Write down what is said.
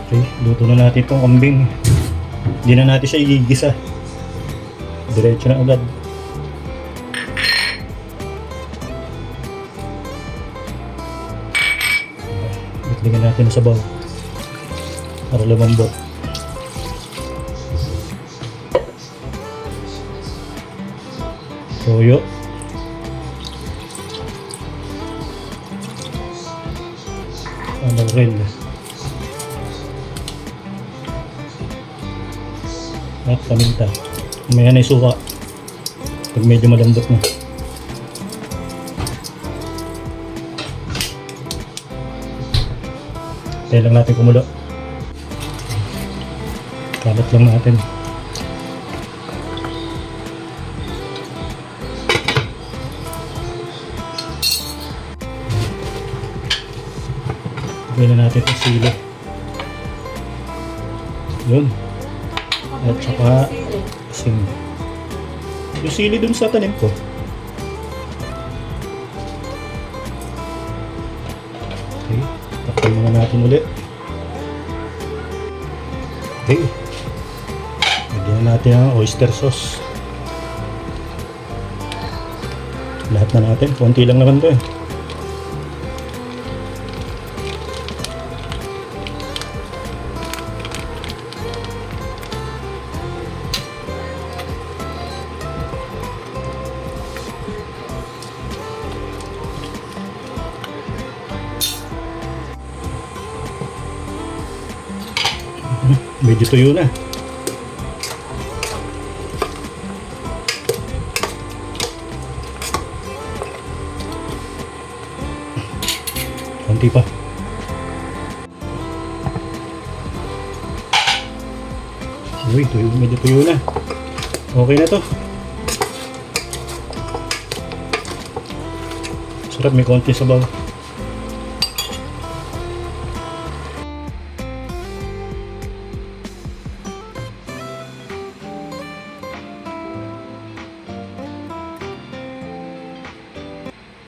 Okay, luto na natin itong kambing. Hindi na natin siya igigisa. Diretso na agad. Itlagyan natin sa sabaw para lumambot. Toyo. Laurel. At paminta. Mamaya na isuka pag medyo malambot na. Tayo lang natin kumulo. Kalat lang natin. Gawin na natin itong sili. Yun. At saka asin. Yung sili dun sa tanim ko. Okay. Takpan muna natin ulit. Okay. Lagyan natin ang oyster sauce. Lahat na natin. Konti lang naman to eh. Medyo tuyo na. Konti pa. Uy, tuyo, medyo tuyo na. Okay na to. Sarap, may konti sabaw.